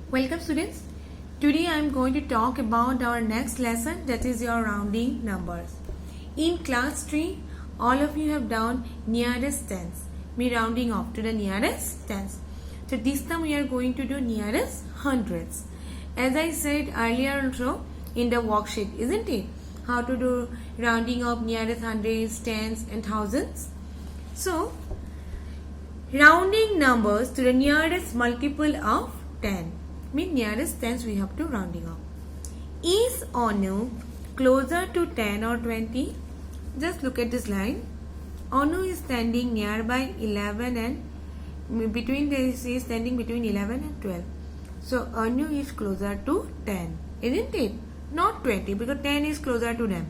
Welcome students. Today I am going to talk about our next lesson, that is your rounding numbers. In class 3, all of you have done nearest tens, me rounding off to the nearest tens. So this time we are going to do nearest hundreds. As I said earlier also in the worksheet, isn't it? How to do rounding of nearest hundreds, tens and thousands. So rounding numbers to the nearest multiple of 10. Mean nearest tens we have to rounding off. Is Anu closer to 10 or 20? Just look at this line. Anu is standing nearby 11 and between this is standing between 11 and 12. So Anu is closer to 10, isn't it? Not 20 because 10 is closer to them.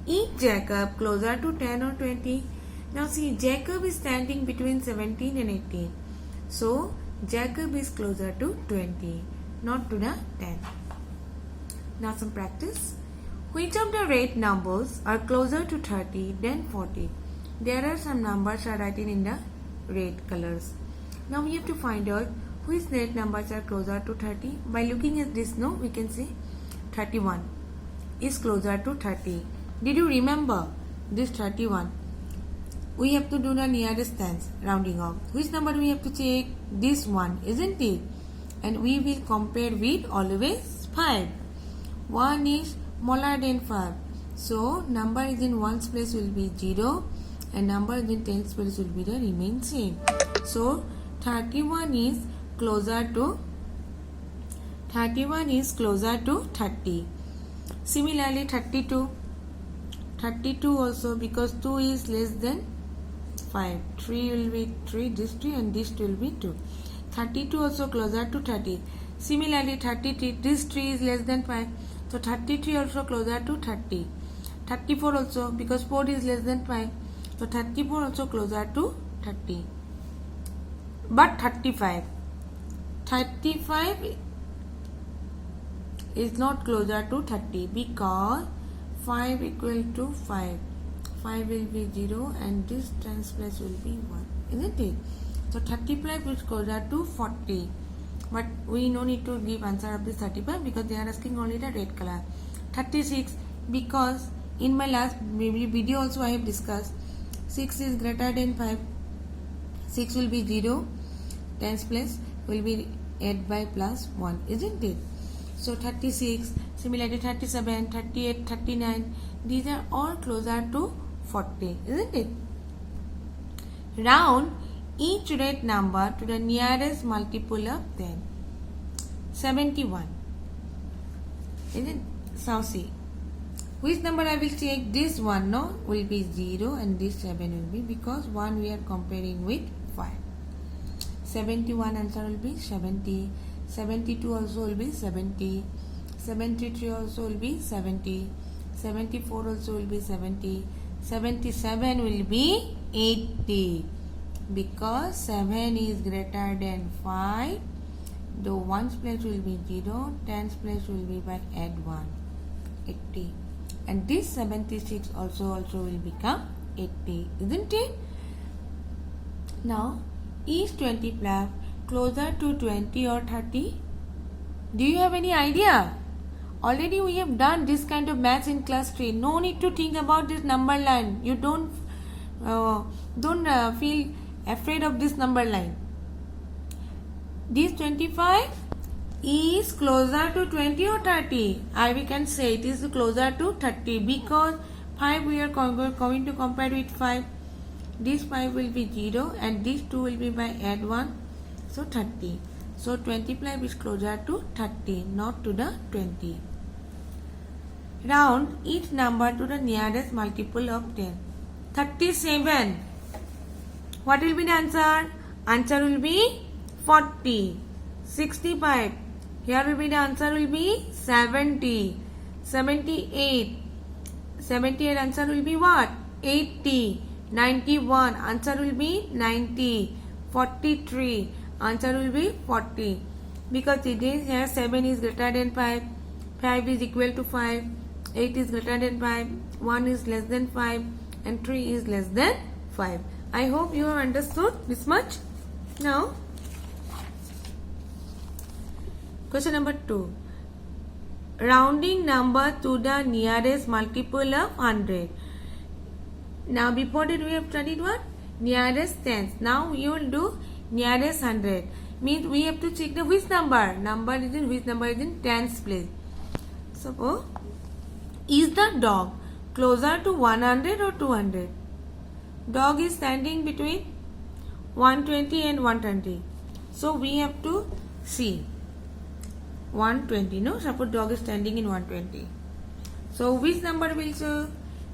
Is Jacob closer to 10 or 20? Now see, Jacob is standing between 17 and 18. So Jacob is closer to 20, not to the 10. Now some practice. Which of the red numbers are closer to 30 than 40? There are some numbers are written in the red colors. Now we have to find out which red numbers are closer to 30. By looking at this, no, we can see 31 is closer to 30. Did you remember this 31? We have to do the nearest tens, rounding off. Which number we have to check? This one, isn't it? And we will compare with always 5. 1 is smaller than 5. So, number is in 1's place will be 0 and number is in 10's place will be the remain same. So, 31 is closer to 30. Similarly, 32 also, because 2 is less than 5. 3 will be 3, this 3 and this 2 will be 2. 32 also closer to 30. Similarly, 33, this 3 is less than 5. So 33 also closer to 30. 34 also, because 4 is less than 5. So 34 also closer to 30. But 35 is not closer to 30 because 5 equal to 5. 5 will be 0 and this tens place will be 1, isn't it? So 35 is closer to 40. But we no need to give answer of this 35 because they are asking only the red color. 36, because in my last video also I have discussed 6 is greater than 5. 6 will be 0. Tens place will be 8 by plus 1, isn't it? So 36, similarly 37, 38, 39, these are all closer to 40, isn't it? Round each red number to the nearest multiple of 10. 71, isn't it? So see, which number I will check? This one, no, will be 0 and this 7 will be, because 1 we are comparing with 5. 71 answer will be 70. 72 also will be 70. 73 also will be 70. 74 also will be 70. 77 will be 80 because 7 is greater than 5. The 1's place will be 0, 10's place will be by add 1, 80. And this 76 also will become 80, isn't it? Now, is 25 closer to 20 or 30? Do you have any idea? Already we have done this kind of maths in class 3. No need to think about this number line. You don't feel afraid of this number line. This 25 is closer to 20 or 30. We can say it is closer to 30 because 5 we are going to compare with 5. This 5 will be 0 and this 2 will be by add 1. So 30. So 25 is closer to 30, not to the 20. Round each number to the nearest multiple of 10. 37. What will be the answer? Answer will be 40. 65. Here will be the answer will be 70. 78. 78 answer will be what? 80. 91. Answer will be 90. 43. Answer will be 40. Because it is here 7 is greater than 5. 5 is equal to 5. 8 is greater than 5. 1 is less than 5. And 3 is less than 5. I hope you have understood this much. Now, Question number 2. Rounding number to the nearest multiple of 100. Now before that we have studied what? Nearest tens. Now you will do nearest 100. Means we have to check the which number. Which number is in tens place. Suppose, is the dog closer to 100 or 200? Dog is standing between 120 and 120. So we have to see 120. No, suppose dog is standing in 120. So which number will show?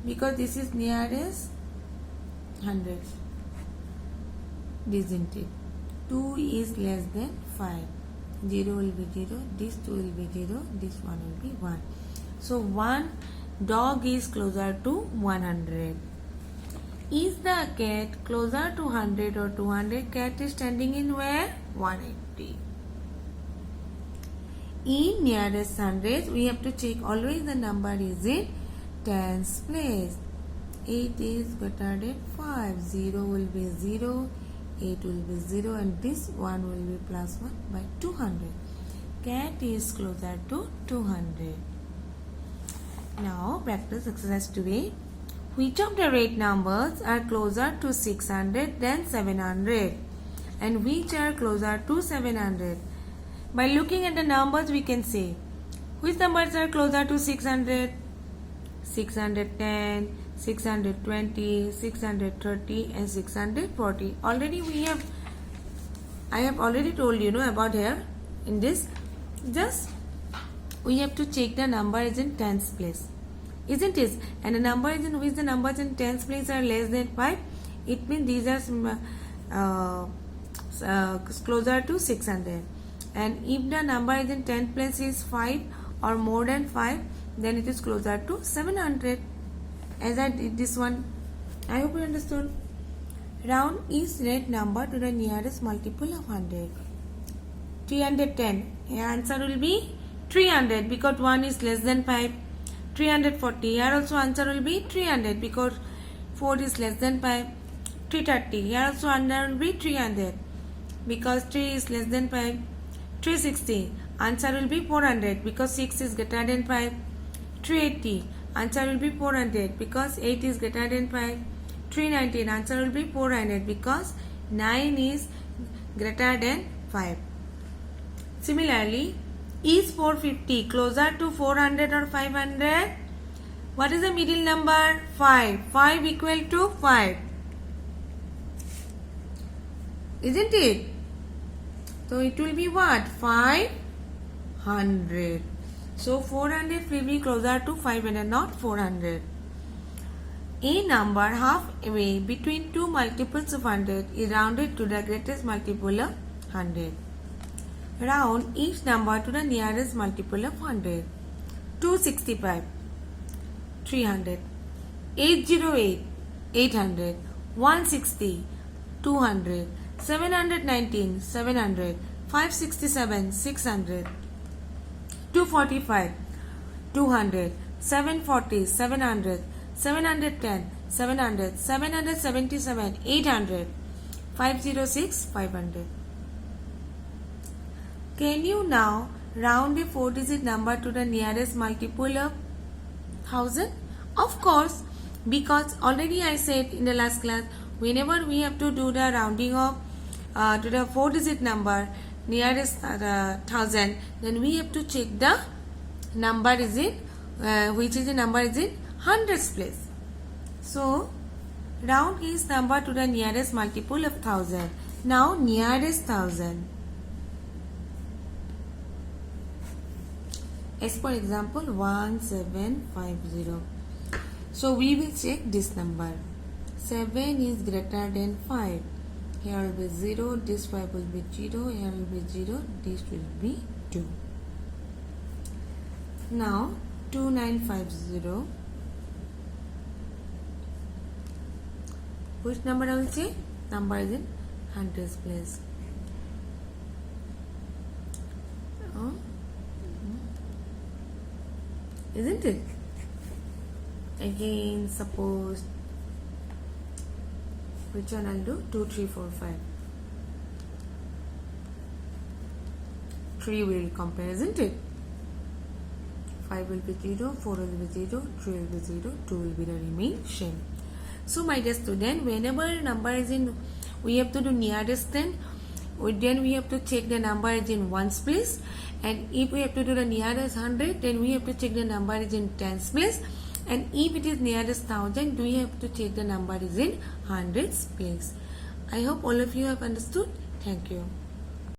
Because this is nearest 100. Isn't it? 2 is less than 5. 0 will be 0. This 2 will be 0. This 1 will be 1. So 1 dog is closer to 100. Is the cat closer to 100 or 200? Cat is standing in where? 180. In nearest hundreds, we have to check always the number is in tens place. 8 is greater than 5. 0 will be 0. 8 will be 0 and this 1 will be plus 1 by 200. Cat is closer to 200. Now practice exercise 2a. Which of the right numbers are closer to 600 than 700? And which are closer to 700? By looking at the numbers we can say which numbers are closer to 600? 610, 620, 630 and 640. Already I have already told you about here in this. Just we have to check the number is in tens place. Isn't it? And the number is in which the numbers in tens place are less than 5. It means these are closer to 600. And if the number is in 10 place is 5 or more than 5, then it is closer to 700. As I did this one, I hope you understood. Round each right number to the nearest multiple of 100. 310. Here answer will be 300 because 1 is less than 5. 340. Here also answer will be 300 because 4 is less than 5. 330. Here also answer will be 300 because 3 is less than 5. 360. Answer will be 400 because 6 is greater than 5. 380. Answer will be 400 because 8 is greater than 5. 319. Answer will be 400 because 9 is greater than 5. Similarly, is 450 closer to 400 or 500? What is the middle number? 5. 5 equal to 5. Isn't it? So it will be what? 500. So 400 will be closer to 500, not 400. A number halfway between two multiples of 100 is rounded to the greatest multiple of 100. Round each number to the nearest multiple of 100. 265, 300, 808, 800, 160, 200, 719, 700, 567, 600, 245, 200, 740, 700, 710, 700, 777, 800, 506, 500. Can you now round a 4-digit number to the nearest multiple of 1000? Of course, because already I said in the last class, whenever we have to do the rounding of to the 4-digit number nearest 1000, then we have to check the number is in which is the number is in hundreds place. So round each number to the nearest multiple of 1000. Now nearest 1000. As for example 1750. So we will check this number. 7 is greater than 5. Here will be 0, this 5 will be 0, here will be 0, this will be 2. Now 2950. Which number I will say? Number is in hundreds place. Isn't it? Again, suppose which one I'll do? 2, 3, 4, 5. 3 will compare, isn't it? 5 will be 0, 4 will be 0, 3 will be 0, 2 will be the remaining. So my dear student, whenever number is in, we have to do nearest 10, then we have to check the number is in ones place, and if we have to do the nearest 100, then we have to check the number is in tens place, and if it is nearest 1000, we have to check the number is in hundreds place. I hope all of you have understood. Thank you.